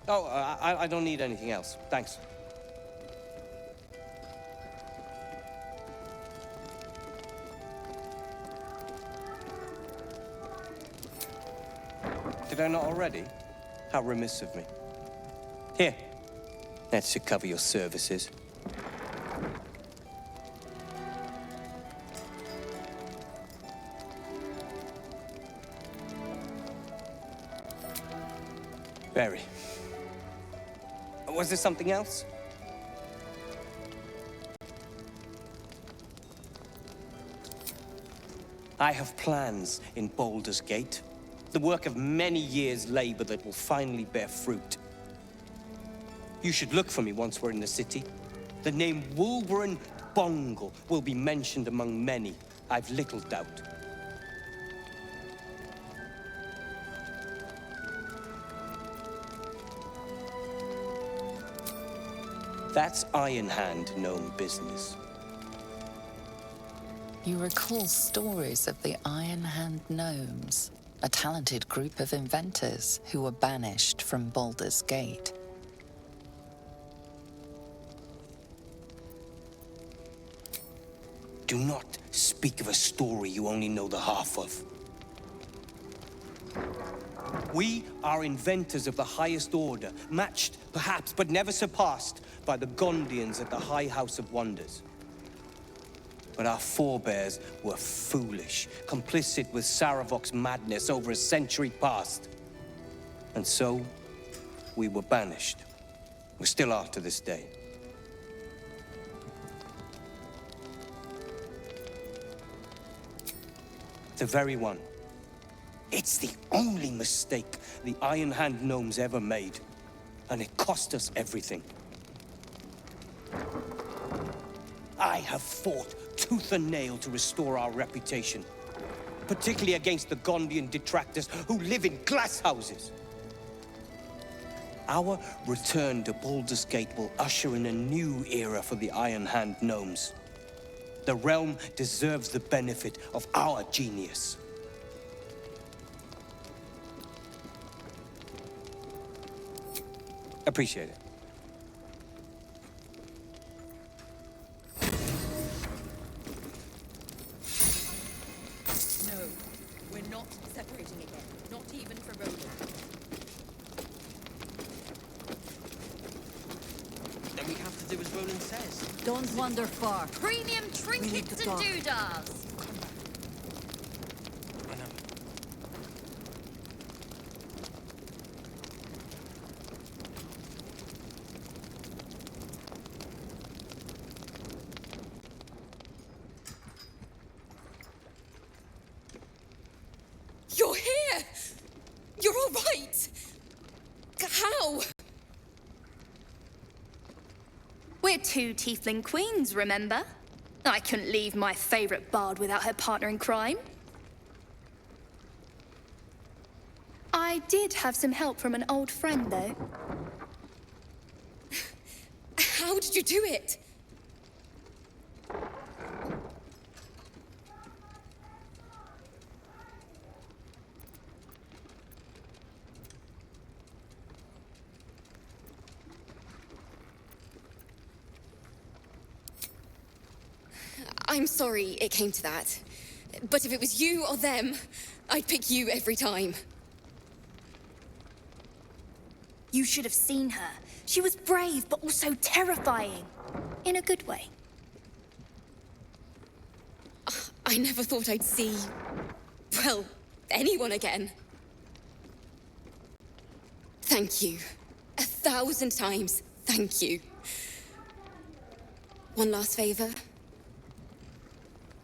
Oh, I don't need anything else. Thanks. Did I not already? How remiss of me. Here. That should cover your services. Very. Was there something else? I have plans in Baldur's Gate. The work of many years' labor that will finally bear fruit. You should look for me once we're in the city. The name Wolverine Bongle will be mentioned among many, I've little doubt. That's Iron Hand gnome business. You recall stories of the Iron Hand gnomes, a talented group of inventors who were banished from Baldur's Gate. Do not speak of a story you only know the half of. We are inventors of the highest order, matched, perhaps, but never surpassed by the Gondians at the High House of Wonders. But our forebears were foolish, complicit with Saravok's madness over a century past. And so, we were banished. We still are to this day. The very one. It's the only mistake the Iron Hand gnomes ever made. And it cost us everything. I have fought tooth and nail to restore our reputation. Particularly against the Gondian detractors who live in glass houses. Our return to Baldur's Gate will usher in a new era for the Iron Hand gnomes. The realm deserves the benefit of our genius. Appreciate it. No, we're not separating again. Not even for Roland. Then we have to do as Roland says. Don't wander far. Premium trinkets and doodads. I know. You're here! You're all right! How? We're two tiefling queens, remember? I couldn't leave my favorite bard without her partner in crime. I did have some help from an old friend, though. How did you do it? I'm sorry it came to that. But if it was you or them, I'd pick you every time. You should have seen her. She was brave, but also terrifying. In a good way. I never thought I'd see, well, anyone again. Thank you. 1,000 times, thank you. One last favor.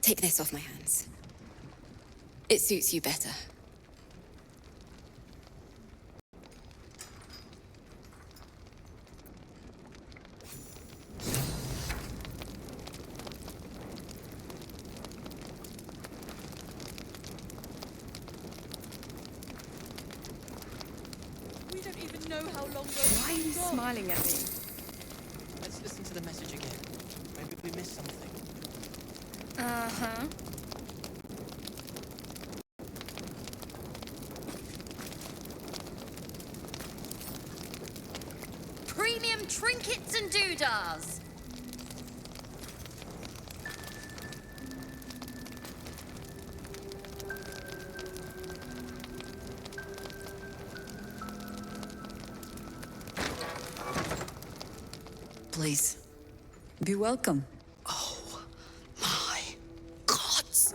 Take this off my hands. It suits you better. We don't even know how long ago. Why are you smiling at me? Let's listen to the message again. Maybe we missed something. Uh-huh. trinkets and doodahs. Please, be welcome. Oh, my gods!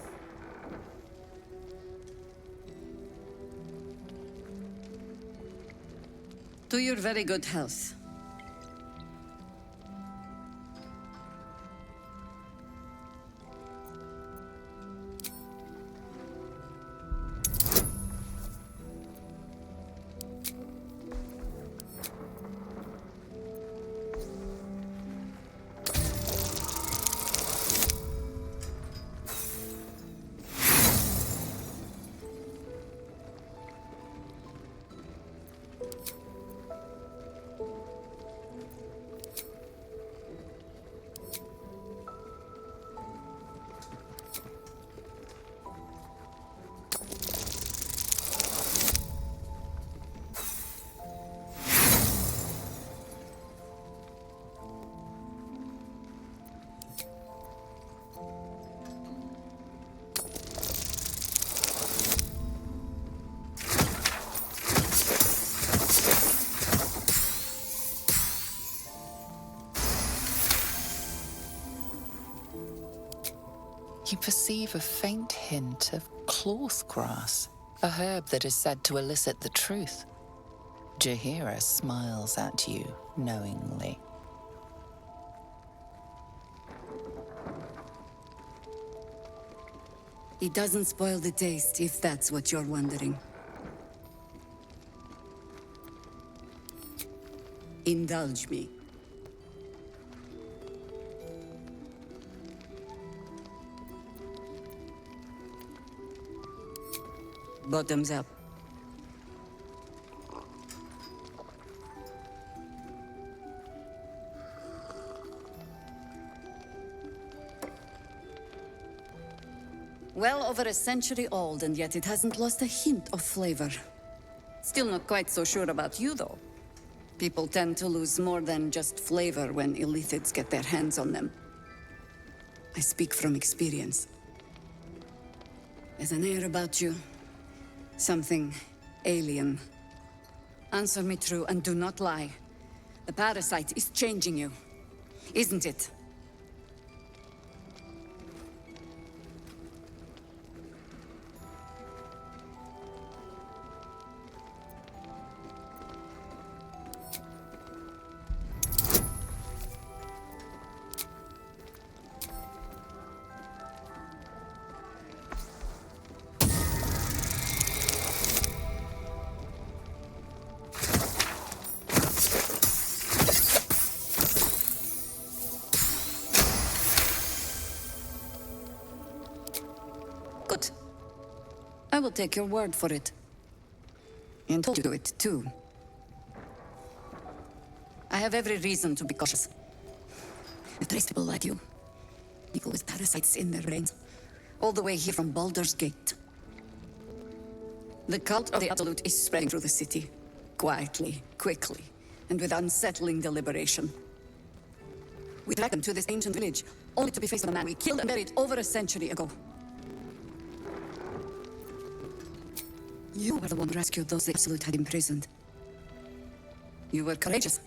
To your very good health. You perceive a faint hint of cloth grass, a herb that is said to elicit the truth. Jahira smiles at you knowingly. It doesn't spoil the taste, if that's what you're wondering. Indulge me. Bottoms up. Well over a century old, and yet it hasn't lost a hint of flavor. Still not quite so sure about you, though. People tend to lose more than just flavor when illithids get their hands on them. I speak from experience. There's an air about you. Something alien. Answer me true and do not lie. The parasite is changing you, isn't it? Good. I will take your word for it. And told you to do it, too. I have every reason to be cautious. I've traced people like you. People with parasites in their brains. All the way here from Baldur's Gate. The cult of the Absolute is spreading through the city. Quietly, quickly, and with unsettling deliberation. We tracked them to this ancient village, only to be faced with a man we killed and buried over a century ago. You were the one who rescued those the Absolute had imprisoned. You were courageous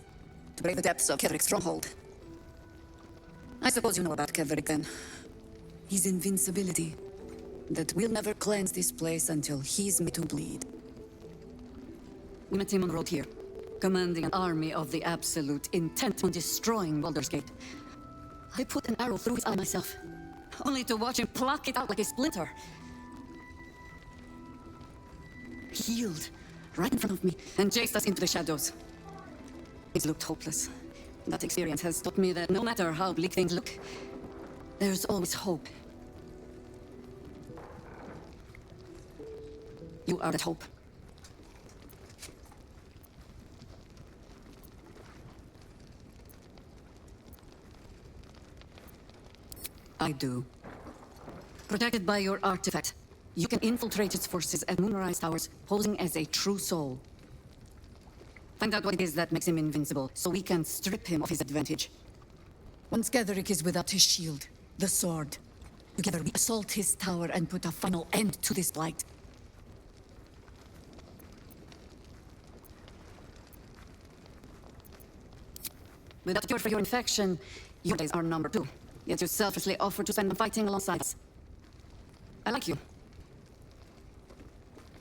to brave the depths of Kevrik's stronghold. I suppose you know about Kevrik then. His invincibility. That we'll never cleanse this place until he's made to bleed. We met him on the road here, commanding an army of the Absolute, intent on destroying Baldur's Gate. I put an arrow through his eye myself, only to watch him pluck it out like a splinter. He healed, right in front of me, and chased us into the shadows. It looked hopeless. That experience has taught me that no matter how bleak things look, there's always hope. You are that hope. I do. Protected by your artifact, you can infiltrate its forces at Moonrise Towers, posing as a true soul. Find out what it is that makes him invincible, so we can strip him of his advantage. Once Getherick is without his shield, the sword, together we assault his tower and put a final end to this blight. Without a cure for your infection, your days are numbered too. Yet you selflessly offer to spend them fighting alongside us. I like you.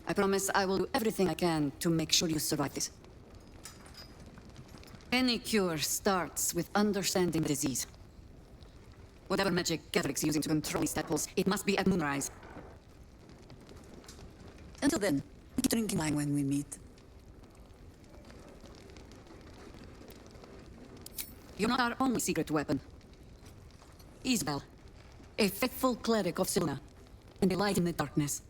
I promise I will do everything I can to make sure you survive this. Any cure starts with understanding the disease. Whatever magic Getherick's using to control his tadpoles, it must be at moonrise. Until then, we keep drinking wine when we meet. You're not our only secret weapon. Isabel, a faithful cleric of Silna, and a light in the darkness.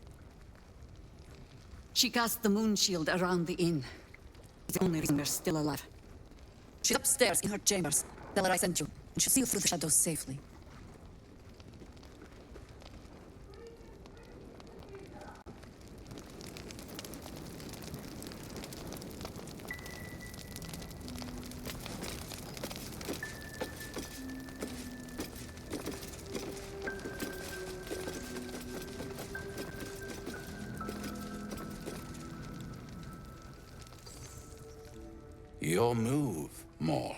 She cast the moon shield around the inn. It's the only reason we're still alive. She's upstairs in her chambers. Tell her I sent you, and she'll see you through the shadows safely. Your move, Maul.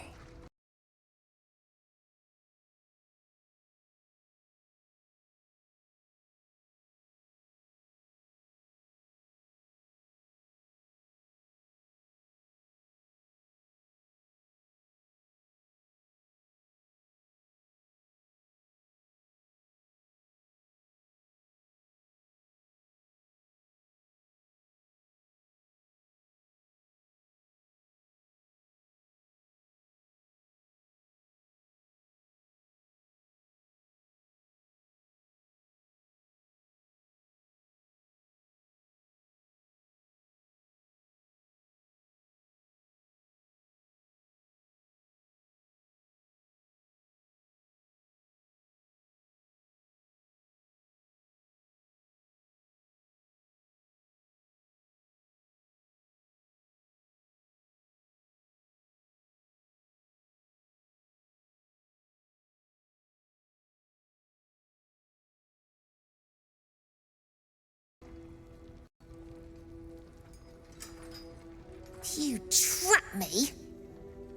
You trapped me?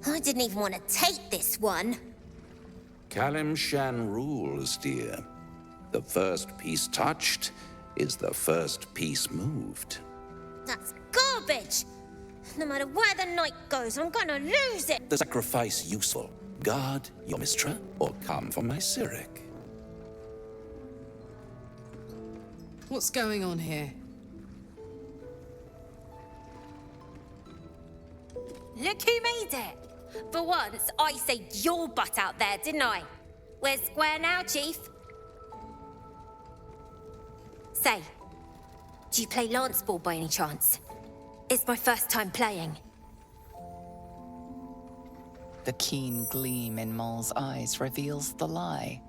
I didn't even want to take this one. Kalimshan rules, dear. The first piece touched is the first piece moved. That's garbage! No matter where the night goes, I'm gonna lose it! The sacrifice useful. Guard your Mistra or come for my Cyric. What's going on here? Look who made it! For once, I saved your butt out there, didn't I? We're square now, Chief. Say, do you play lance ball by any chance? It's my first time playing. The keen gleam in Moll's eyes reveals the lie.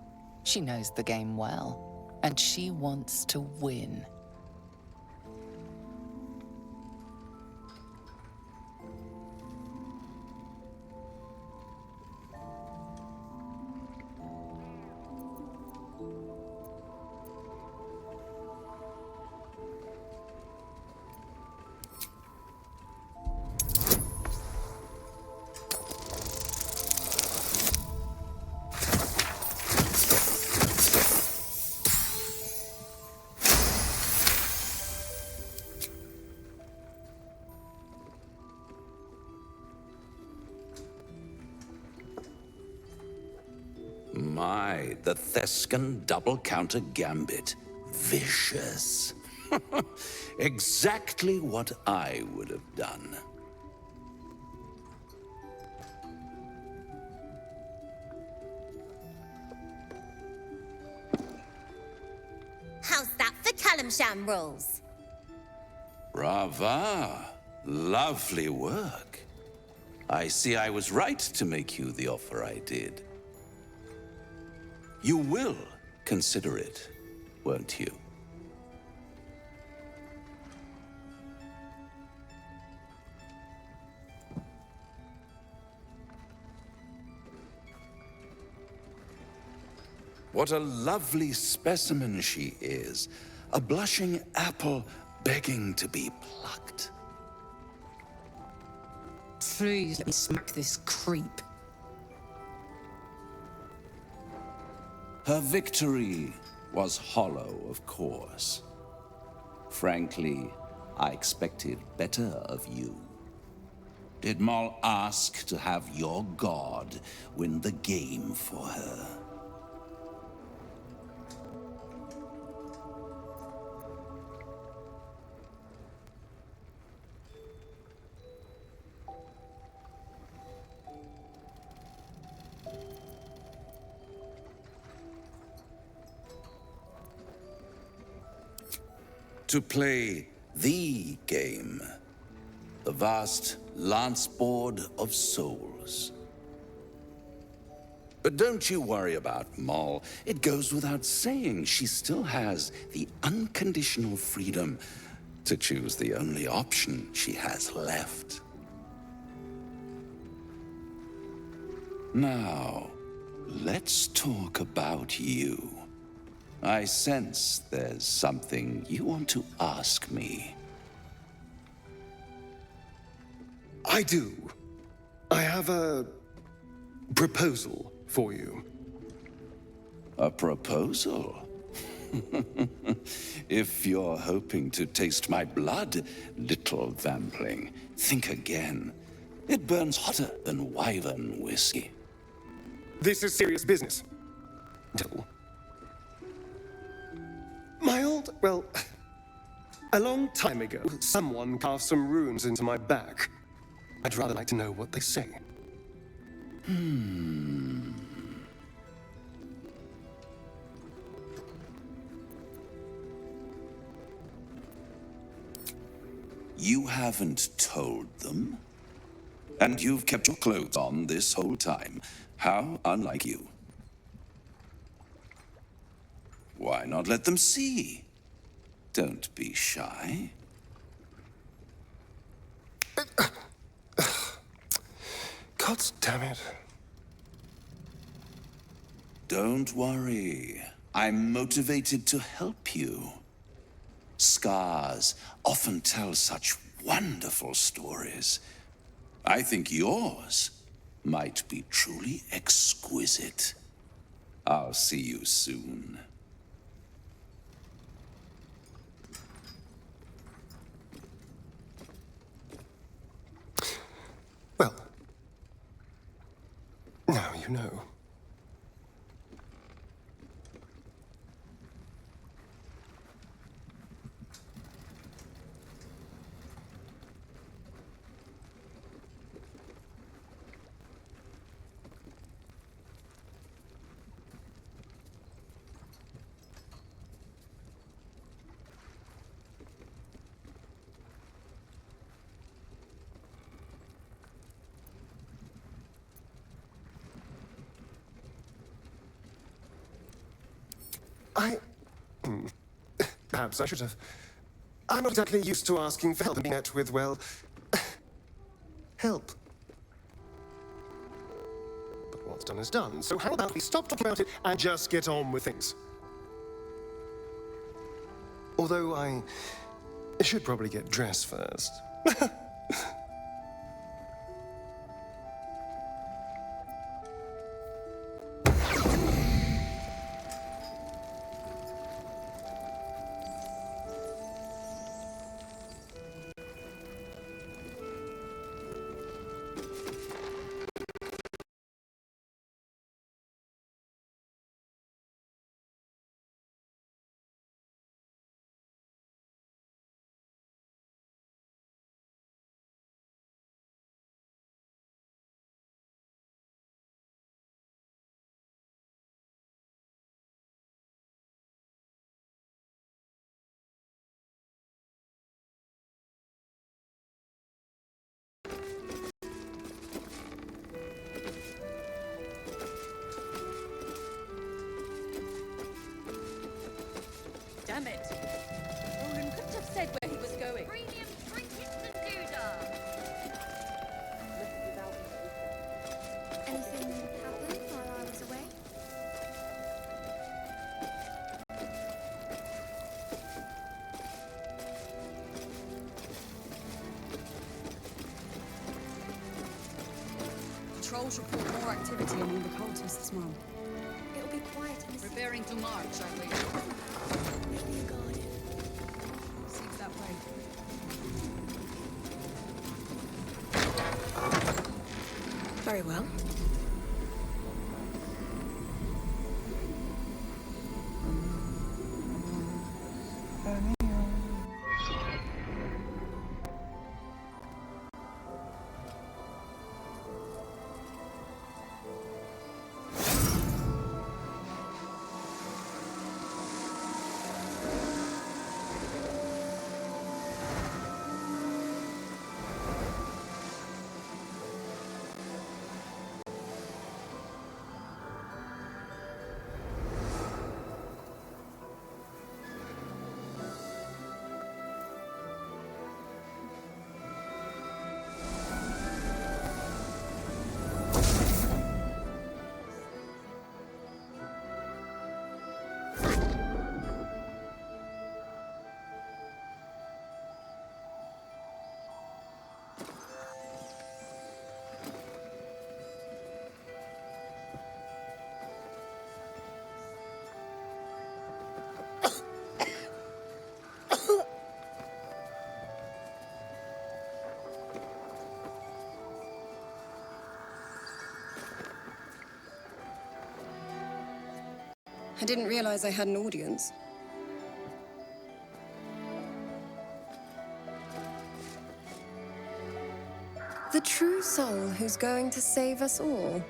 She knows the game well, and she wants to win. My, the Thescan double counter gambit. Vicious. Exactly what I would have done. How's that for Kalimshan rules? Brava. Lovely work. I see I was right to make you the offer I did. You will consider it, won't you? What a lovely specimen she is. A blushing apple begging to be plucked. Please let me smack this creep. Her victory was hollow, of course. Frankly, I expected better of you. Did Maul ask to have your god win the game for her? To play the game, the vast lance board of souls. But don't you worry about Maul. It goes without saying she still has the unconditional freedom to choose the only option she has left. Now, let's talk about you. I sense there's something you want to ask me. I do. I have a proposal for you. A proposal? If you're hoping to taste my blood, little vampling, think again. It burns hotter than wyvern whiskey. This is serious business. Until well, a long time ago, someone carved some runes into my back. I'd rather like to know what they say. You haven't told them? And you've kept your clothes on this whole time. How unlike you. Why not let them see? Don't be shy. God damn it. Don't worry. I'm motivated to help you. Scars often tell such wonderful stories. I think yours might be truly exquisite. I'll see you soon. Well, now you know. Perhaps I should have. I'm not exactly used to asking for help and being met with, well, help. But what's done is done, so how about we stop talking about it and just get on with things? Although I should probably get dressed first. Damn it! Roland couldn't have said where he was going. Premium trinkets and doodah. Anything happened while I was away? scrolls report more activity among the cultists, Mom. It'll be quiet in the Preparing to march, are we? Maybe a garden. Seems that way. Very well. I didn't realize I had an audience. The true soul who's going to save us all.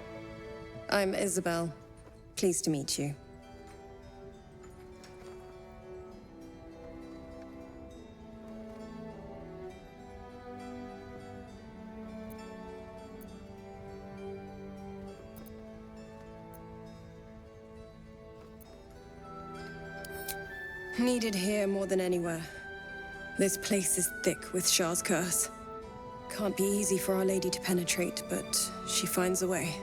I'm Isabel. Pleased to meet you. Needed here more than anywhere. This place is thick with Shah's curse. Can't be easy for Our Lady to penetrate, but she finds a way.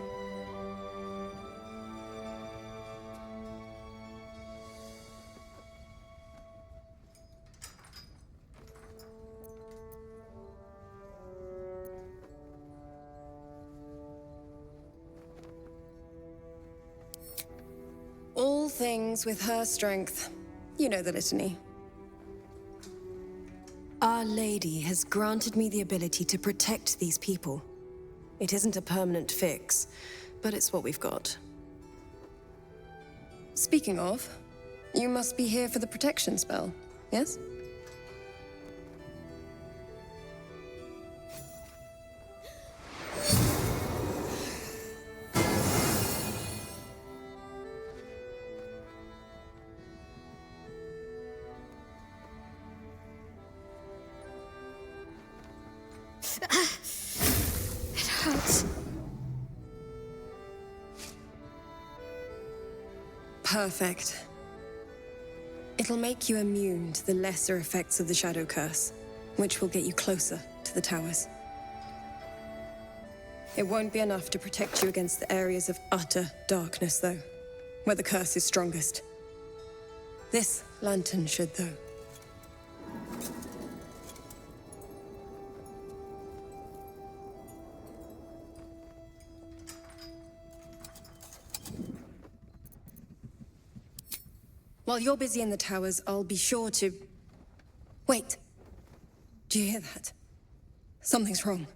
All things with her strength. You know the litany. Our Lady has granted me the ability to protect these people. It isn't a permanent fix, but it's what we've got. Speaking of, you must be here for the protection spell, yes? It hurts. Perfect. It'll make you immune to the lesser effects of the Shadow Curse, which will get you closer to the towers. It won't be enough to protect you against the areas of utter darkness, though, where the curse is strongest. This lantern should, though. While you're busy in the towers, I'll be sure to... Wait. Do you hear that? Something's wrong.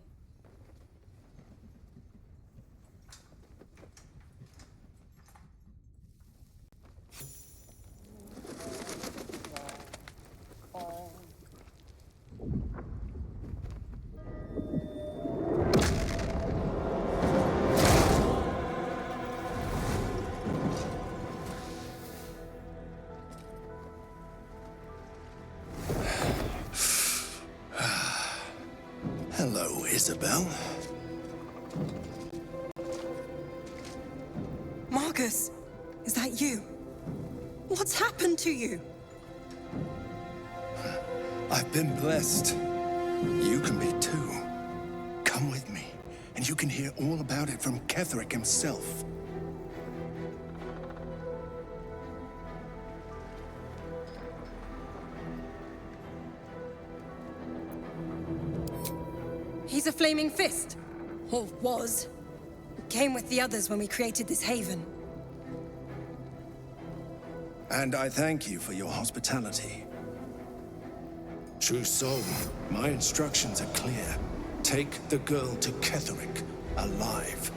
Hello, Isabel. Marcus, is that you? What's happened to you? I've been blessed. You can be too. Come with me, and you can hear all about it from Ketherick himself. He's a flaming fist. Or was. Came with the others when we created this haven. And I thank you for your hospitality. True soul, my instructions are clear. Take the girl to Ketherick, alive.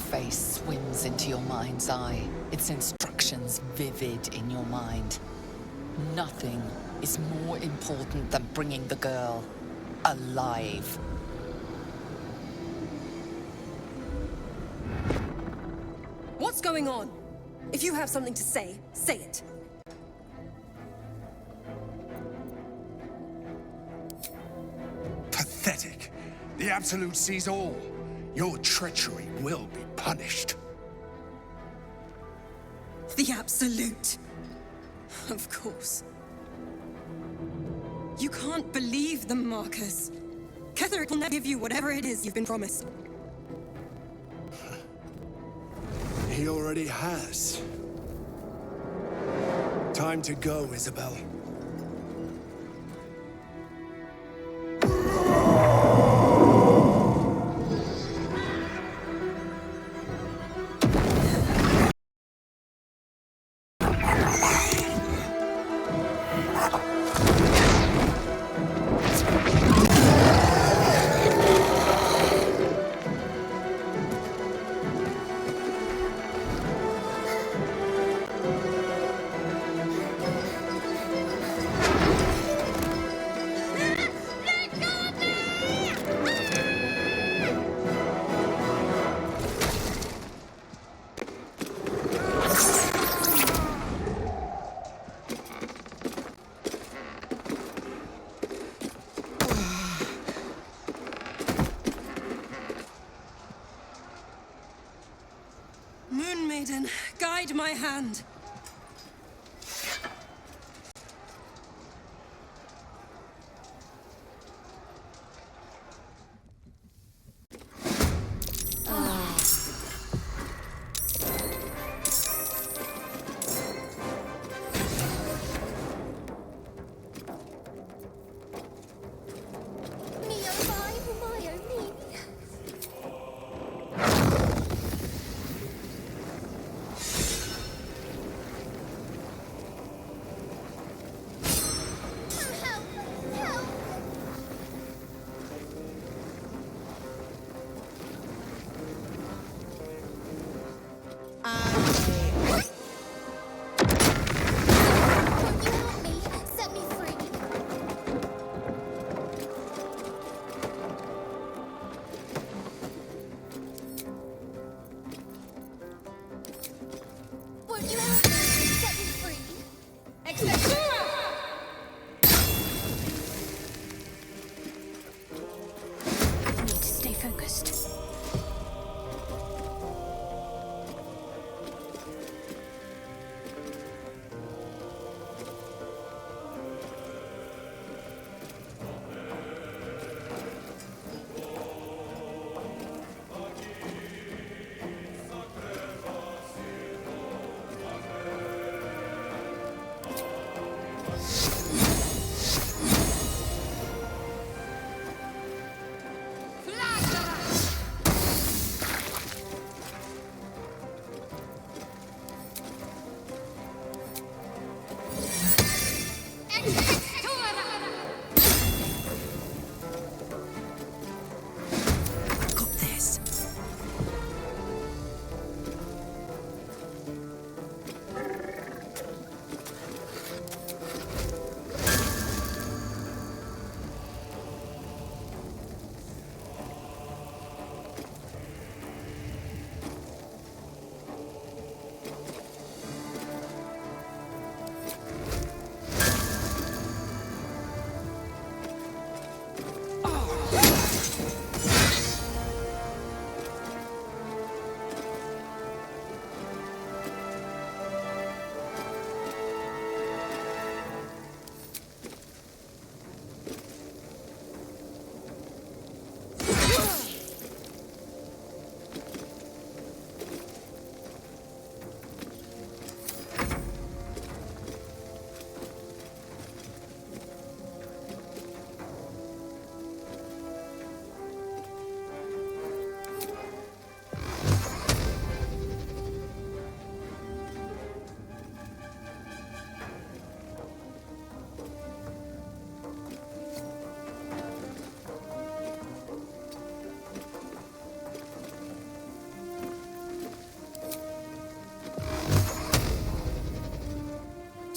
Face swims into your mind's eye, its instructions vivid in your mind. Nothing is more important than bringing the girl alive. What's going on? If you have something to say, say it. Pathetic. The Absolute sees all. Your treachery will be punished. The Absolute. Of course. You can't believe them, Marcus. Ketherick will never give you whatever it is you've been promised. He already has. Time to go, Isabel. Moon Maiden, guide my hand.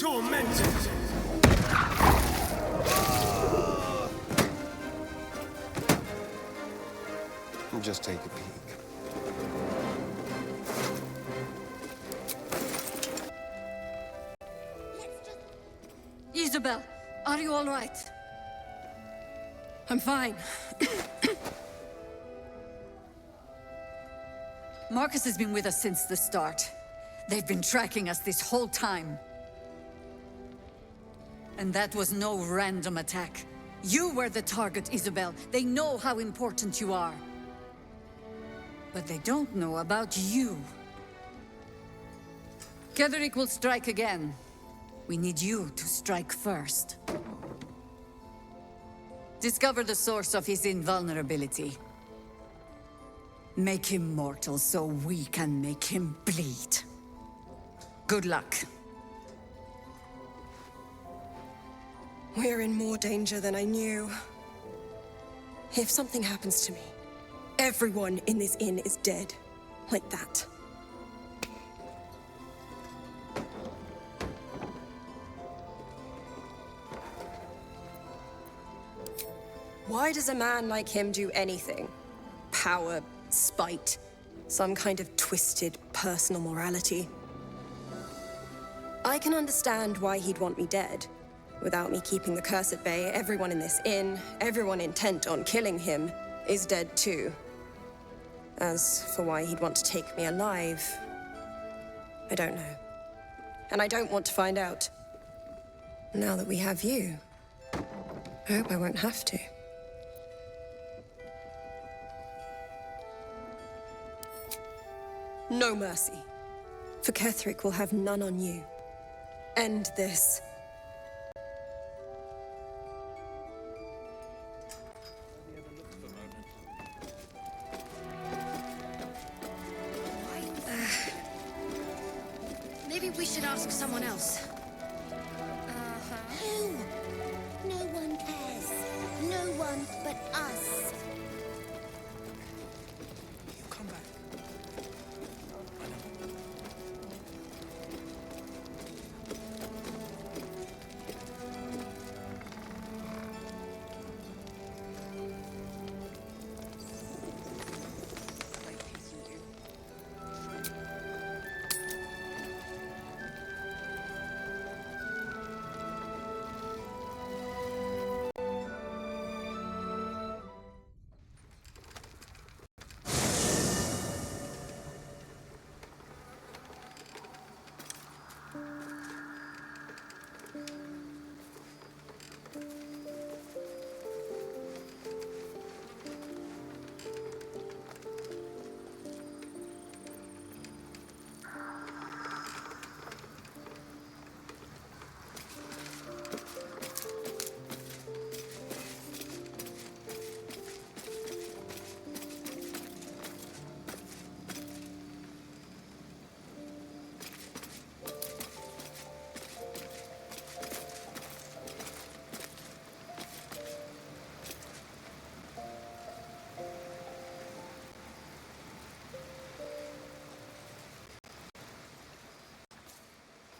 tormented! Just take a peek. Isabel, are you all right? I'm fine. Marcus has been with us since the start. They've been tracking us this whole time. And that was no random attack. You were the target, Isabel. They know how important you are. But they don't know about you. Ketherick will strike again. We need you to strike first. Discover the source of his invulnerability. Make him mortal so we can make him bleed. Good luck. We're in more danger than I knew. If something happens to me, everyone in this inn is dead. Like that. Why does a man like him do anything? Power, spite, some kind of twisted personal morality. I can understand why he'd want me dead. Without me keeping the curse at bay, everyone in this inn, everyone intent on killing him, is dead too. As for why he'd want to take me alive, I don't know. And I don't want to find out. Now that we have you, I hope I won't have to. No mercy. For Ketherick will have none on you. End this. Maybe we should ask someone else. Who? No one cares. No one but us. You come back.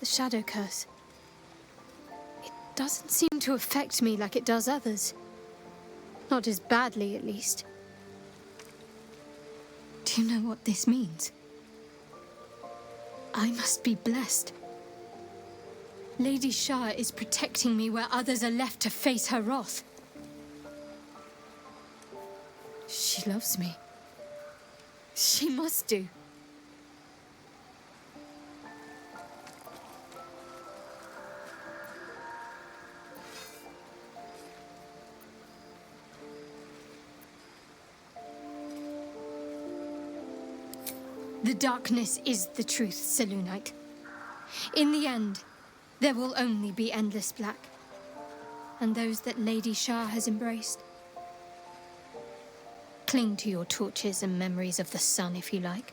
The shadow curse. It doesn't seem to affect me like it does others. Not as badly, at least. Do you know what this means? I must be blessed. Lady Shah is protecting me where others are left to face her wrath. She loves me. She must do. The darkness is the truth, Selûnite. In the end, there will only be endless black. And those that Lady Shah has embraced. Cling to your torches and memories of the sun if you like.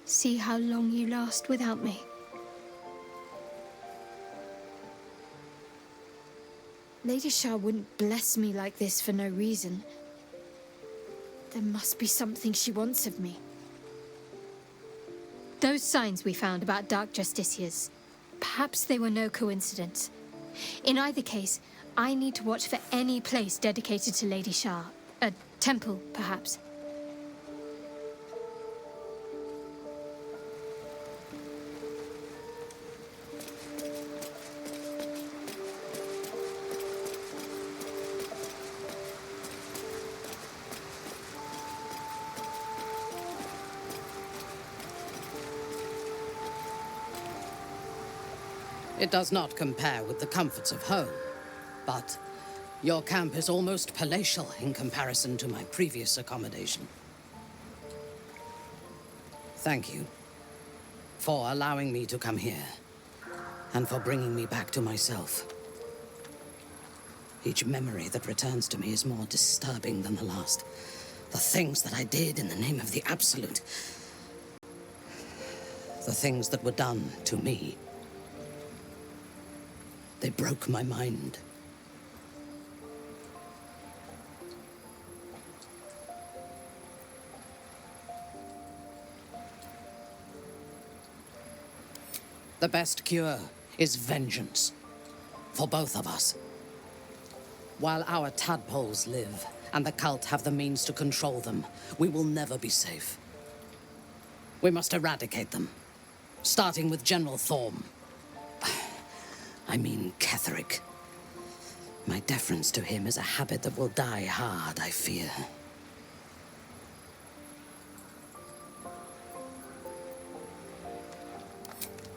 See how long you last without me. Lady Shah wouldn't bless me like this for no reason. There must be something she wants of me. Those signs we found about Dark Justiciars, Perhaps they were no coincidence. In either case, I need to watch for any place dedicated to Lady Shah. A temple, perhaps. It does not compare with the comforts of home, but your camp is almost palatial in comparison to my previous accommodation. Thank you for allowing me to come here, and for bringing me back to myself. Each memory that returns to me is more disturbing than the last. The things that I did in the name of the Absolute. The things that were done to me. They broke my mind. The best cure is vengeance. For both of us. While our tadpoles live, and the cult have the means to control them, we will never be safe. We must eradicate them. Starting with General Thorm. I mean Ketherick. My deference to him is a habit that will die hard, I fear.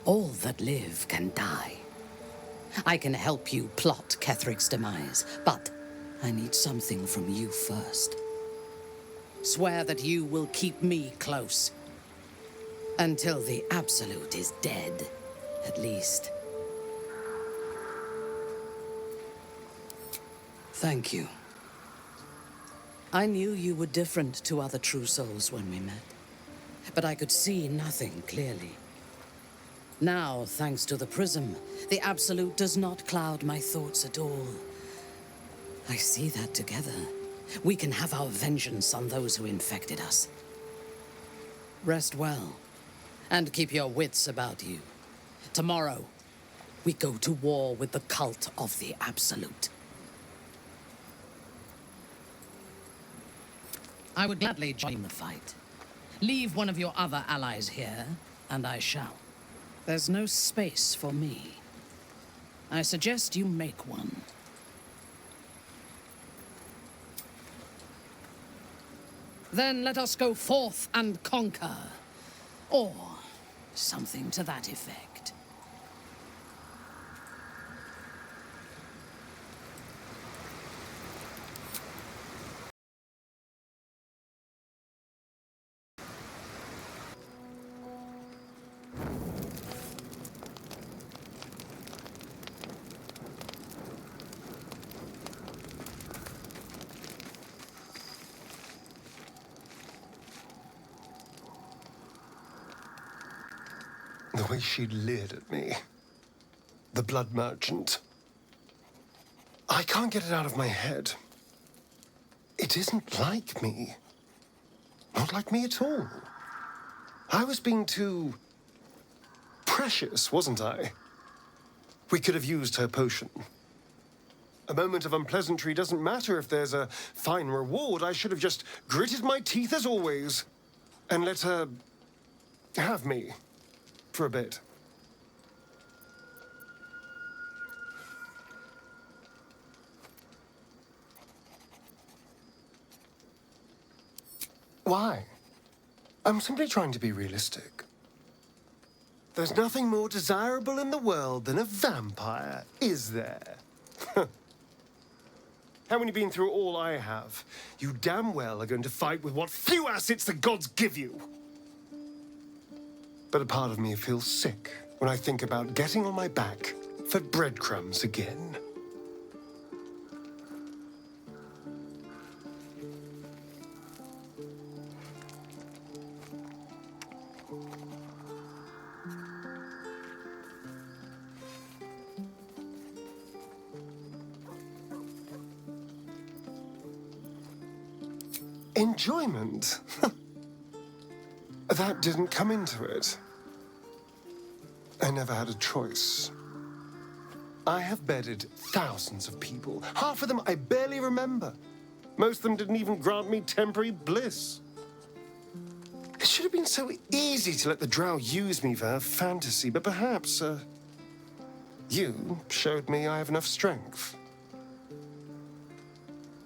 All that live can die. I can help you plot Ketherick's demise, but I need something from you first. Swear that you will keep me close. Until the Absolute is dead, at least. Thank you. I knew you were different to other true souls when we met, but I could see nothing clearly. Now, thanks to the prism, the Absolute does not cloud my thoughts at all. I see that together, we can have our vengeance on those who infected us. Rest well, and keep your wits about you. Tomorrow, we go to war with the cult of the Absolute. I would gladly join the fight. Leave one of your other allies here, and I shall. There's no space for me. I suggest you make one. Then let us go forth and conquer. Or something to that effect. The way she leered at me. The blood merchant. I can't get it out of my head. It isn't like me. Not like me at all. I was being too precious, wasn't I? We could have used her potion. A moment of unpleasantry doesn't matter if there's a fine reward. I should have just gritted my teeth as always and let her have me for a bit. Why? I'm simply trying to be realistic. There's nothing more desirable in the world than a vampire, is there? Having you been through all I have, you damn well are going to fight with what few assets the gods give you. But a part of me feels sick when I think about getting on my back for breadcrumbs again. Enjoyment? That didn't come into it. I never had a choice. I have bedded thousands of people. Half of them I barely remember. Most of them didn't even grant me temporary bliss. It should have been so easy to let the drow use me for her fantasy, but perhaps, you showed me I have enough strength.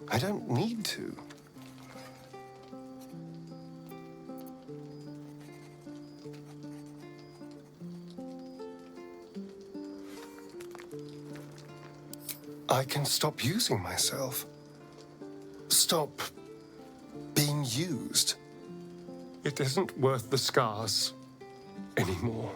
I don't need to. I can stop using myself. Stop being used. It isn't worth the scars anymore.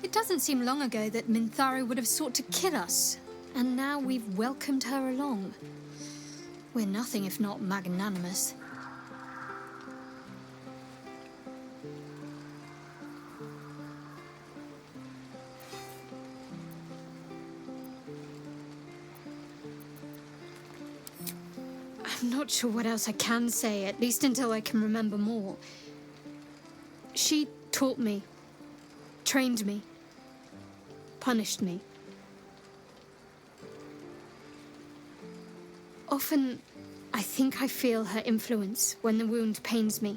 It doesn't seem long ago that Minthara would have sought to kill us, and now we've welcomed her along. We're nothing if not magnanimous. I'm not sure what else I can say, at least until I can remember more. She taught me, trained me, punished me. Often, I think I feel her influence when the wound pains me.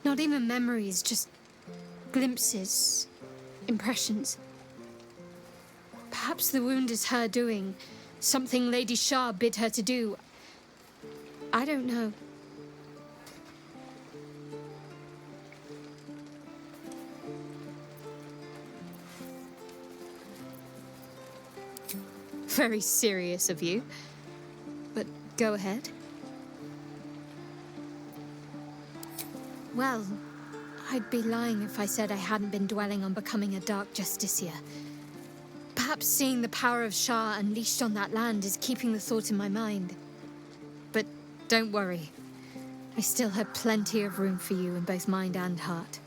Not even memories, just glimpses, impressions. Perhaps the wound is her doing, something Lady Shah bid her to do. I don't know. Very serious of you. But go ahead. Well, I'd be lying if I said I hadn't been dwelling on becoming a Dark Justiciar. Perhaps seeing the power of Shah unleashed on that land is keeping the thought in my mind. But don't worry. I still have plenty of room for you in both mind and heart.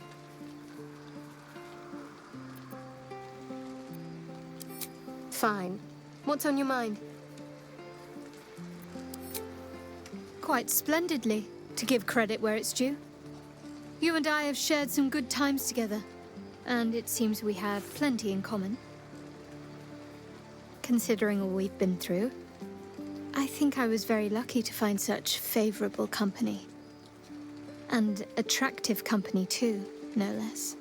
Fine. What's on your mind? Quite splendidly, to give credit where it's due. You and I have shared some good times together, and it seems we have plenty in common. Considering all we've been through, I think I was very lucky to find such favorable company. And attractive company too, no less.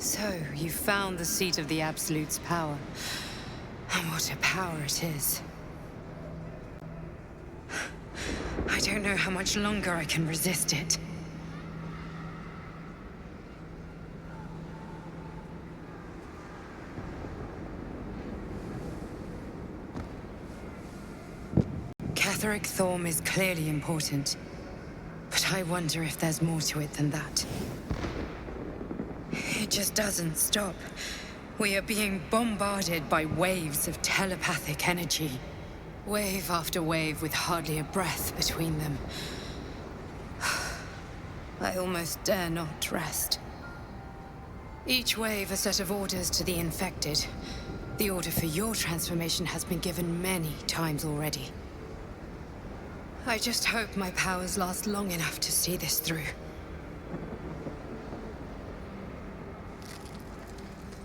So, you found the seat of the Absolute's power. And what a power it is. I don't know how much longer I can resist it. Catherick Thorm is clearly important, but I wonder if there's more to it than that. It just doesn't stop. We are being bombarded by waves of telepathic energy. Wave after wave with hardly a breath between them. I almost dare not rest. Each wave a set of orders to the infected. The order for your transformation has been given many times already. I just hope my powers last long enough to see this through.